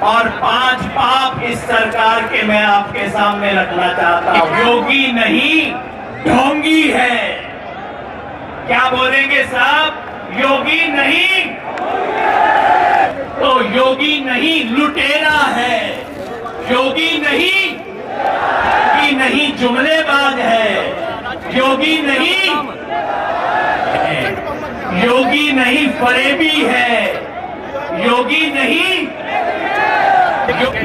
और 5 पाप इस सरकार के मैं आपके सामने रखना चाहता हूं। योगी नहीं, ढोंगी है। क्या बोलेंगे साहब? योगी नहीं तो योगी नहीं लुटेरा है। योगी नहीं जुमलेबाज है। योगी नहीं फरेबी है। योगी नहीं,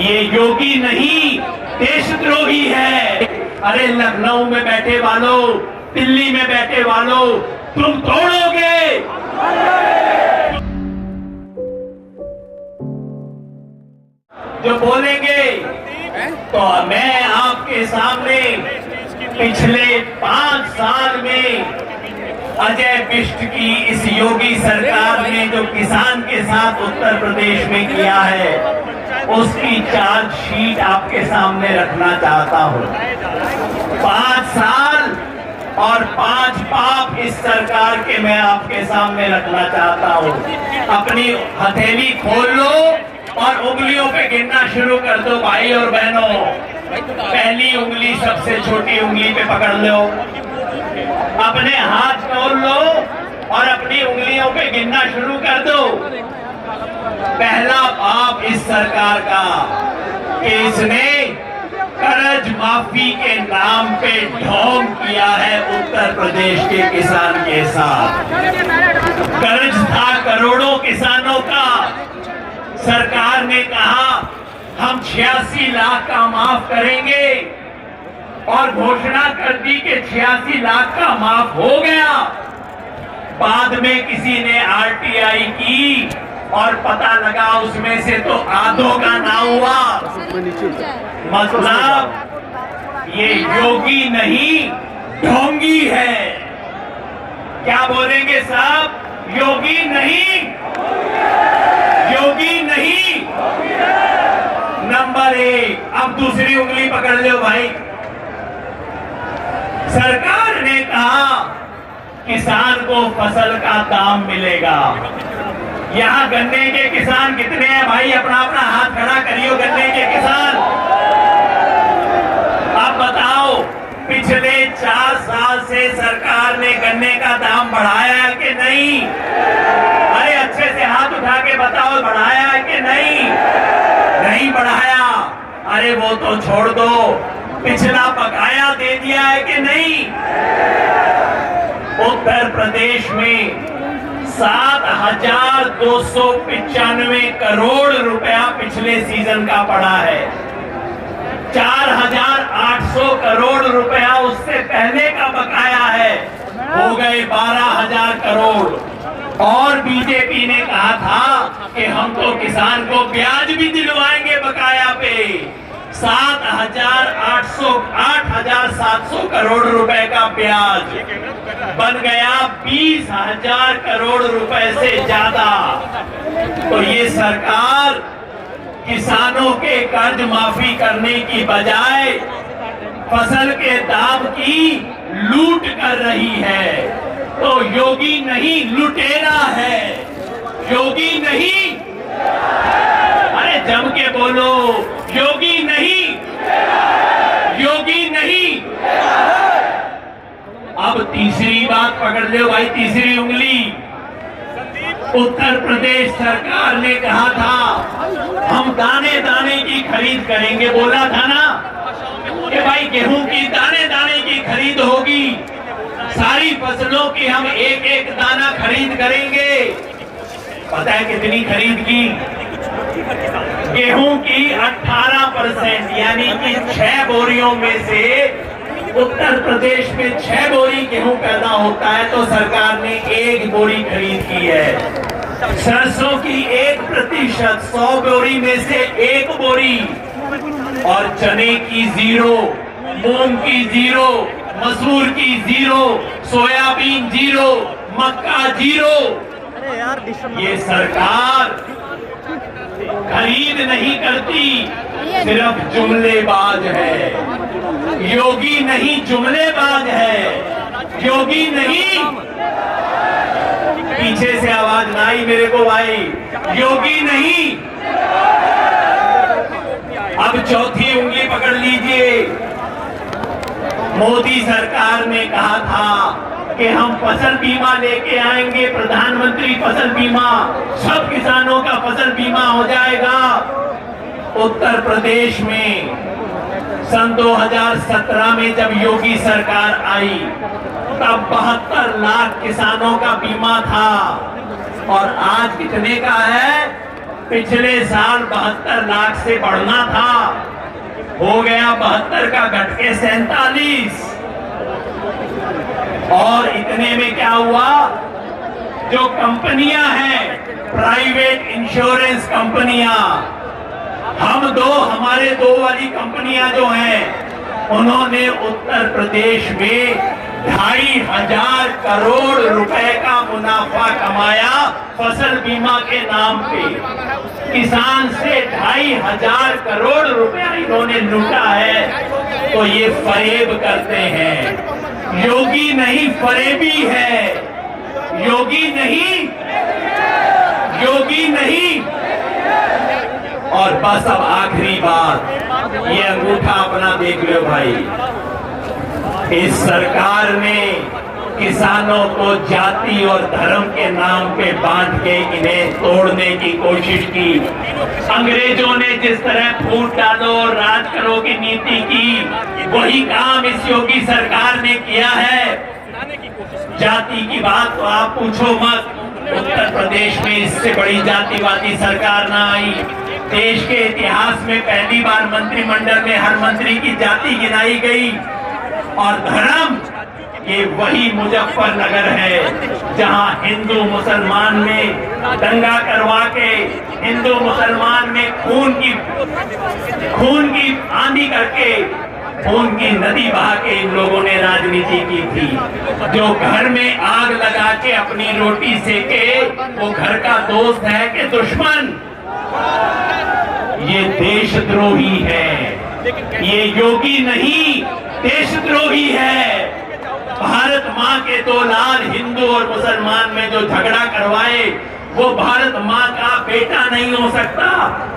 ये योगी नहीं देशद्रोही है। अरे लखनऊ में बैठे वालों, दिल्ली में बैठे वालों, तुम तोड़ोगे। जो बोलेंगे तो मैं आपके सामने पिछले 5 साल में अजय बिष्ट की इस योगी सरकार ने जो किसान के साथ उत्तर प्रदेश में किया है उसकी चार्जशीट आपके सामने रखना चाहता हूं। 5 साल और 5 पाप इस सरकार के मैं आपके सामने रखना चाहता हूं। अपनी हथेली खोल लो और उंगलियों पे गिनना शुरू कर दो भाई और बहनों। पहली उंगली सबसे छोटी उंगली पे पकड़ लो, अपने हाथ खोल लो और अपनी उंगलियों पे गिनना शुरू कर दो। पहला पाप इस सरकार का कि इसने कर्ज माफी के नाम पे ढोंग किया है उत्तर प्रदेश के किसान के साथ। कर्ज था करोड़ों किसानों का। सरकार ने कहा हम 86 लाख का माफ करेंगे और घोषणा कर दी कि 86 लाख का माफ हो गया। बाद में किसी ने आरटीआई की और पता लगा उसमें से तो आधों का ना हुआ। मतलब ये योगी नहीं ढोंगी है। क्या बोलेंगे साहब? योगी नहीं नंबर 1। अब दूसरी उंगली पकड़ लो भाई। सरकार ने कहा किसान को फसल का दाम मिलेगा। यहां गन्ने के किसान कितने हैं भाई? अपना अपना हाथ खड़ा करियो गन्ने के किसान। अब बताओ पिछले 4 साल से सरकार ने गन्ने का दाम बढ़ाया है कि नहीं? अरे अच्छे से हाथ उठा के बताओ बढ़ाया है कि नहीं? नहीं बढ़ाया। अरे वो तो छोड़ दो, पिछला बकाया दे दिया है कि नहीं? उत्तर प्रदेश में 7,295 करोड़ रुपया पिछले सीजन का पड़ा है। 4,800 करोड़ रुपया उससे पहले का बकाया है। हो गए 12,000 करोड़। और बीजेपी ने कहा था कि हम तो किसान को ब्याज भी दिलवाएंगे बकाया पे। 8,700 करोड़ रुपए का ब्याज बन गया 20,000 करोड़ रुपए से ज्यादा। तो ये सरकार किसानों के कर्ज माफी करने की बजाय फसल के दाम की लूट कर रही है। तो योगी नहीं लुटेरा है। योगी नहीं, अरे जम के बोलो, योगी नहीं। अब तीसरी बात पकड़ लो भाई, तीसरी उंगली। उत्तर प्रदेश सरकार ने कहा था हम दाने दाने की खरीद करेंगे। बोला था ना कि भाई गेहूं की दाने दाने की खरीद होगी, सारी फसलों की हम एक एक दाना खरीद करेंगे। पता है कितनी खरीद की? गेहूं की 18% यानी कि 6 बोरियों में से उत्तर प्रदेश में 6 बोरी गेहूं पैदा होता है तो सरकार ने 1 बोरी खरीद की है। सरसों की 1%, 100 बोरी में से 1 बोरी। और चने की 0, मूंग की 0, मसूर की 0, सोयाबीन 0, मक्का 0। ये सरकार खरीद नहीं करती, सिर्फ जुमलेबाज है। योगी नहीं जुमलेबाज है। योगी नहीं, पीछे से आवाज ना आई मेरे को भाई। योगी नहीं चौथी उंगली पकड़ लीजिए। मोदी सरकार ने कहा था कि हम फसल बीमा लेके आएंगे, प्रधानमंत्री फसल बीमा, सब किसानों का फसल बीमा हो जाएगा। उत्तर प्रदेश में सन 2017 में जब योगी सरकार आई तब 72 लाख किसानों का बीमा था और आज कितने का है? पिछले साल 72 लाख से बढ़ना था, हो गया 72 का घट के 47। और इतने में क्या हुआ? जो कंपनियां हैं, प्राइवेट इंश्योरेंस कंपनियां, हमारे दो वाली कंपनियां जो हैं, उन्होंने उत्तर प्रदेश में 2,500 करोड़ रुपए का मुनाफा कमाया फसल बीमा के नाम पे। किसान से 2,500 करोड़ रुपया इन्होंने लूटा है। तो ये फरेब करते हैं। योगी नहीं, फरेबी है। योगी नहीं, योगी नहीं। और बस अब आखिरी बात, ये अंगूठा अपना देख लो भाई। इस सरकार ने किसानों को जाति और धर्म के नाम पे बांट के इन्हें तोड़ने की कोशिश की। अंग्रेजों ने जिस तरह फूट डालो और राज करो की नीति की, वही काम इस योगी सरकार ने किया है। जाति की बात तो आप पूछो मत। उत्तर प्रदेश में इससे बड़ी जातिवादी सरकार ना आई। देश के इतिहास में पहली बार मंत्रिमंडल में हर मंत्री की जाति गिनाई गई। और धर्म, ये वही मुजफ्फरनगर है जहां हिंदू मुसलमान में दंगा करवा के, हिंदू मुसलमान में खून की आंधी करके, खून की नदी बहा के इन लोगों ने राजनीति की थी। जो घर में आग लगा के अपनी रोटी सेके, वो घर का दोस्त है कि दुश्मन? ये देशद्रोही है। ये योगी नहीं, देशद्रोही है। भारत माँ के दो लाल हिंदू और मुसलमान में जो झगड़ा करवाए, वो भारत माँ का बेटा नहीं हो सकता।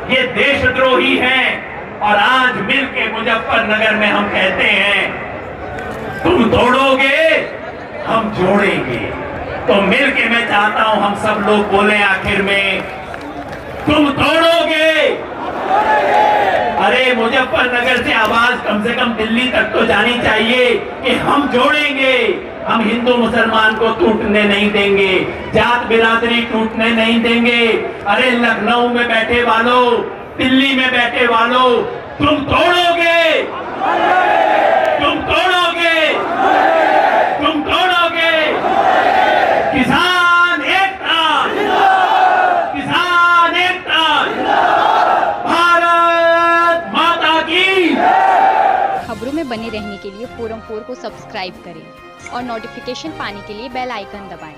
ये देशद्रोही है। और आज मिलके मुजफ्फरनगर में हम कहते हैं, तुम तोड़ोगे, हम जोड़ेंगे। तो मिलके मैं चाहता हूं हम सब लोग बोले आखिर में, तुम तोड़ोगे। अरे मुजफ्फरनगर से आवाज कम से कम दिल्ली तक तो जानी चाहिए कि हम जोड़ेंगे। हम हिंदू मुसलमान को टूटने नहीं देंगे, जात बिरादरी टूटने नहीं देंगे। अरे लखनऊ में बैठे वालों, दिल्ली में बैठे वालों, तुम तोड़ोगे, तुम तोड़ोगे, तुम तोड़ोगे। किसान एकता, किसान एकता, भारत माता की। खबरों में बने रहने के लिए फोरम 4 को सब्सक्राइब करें और नोटिफिकेशन पाने के लिए बेल आइकन दबाएं।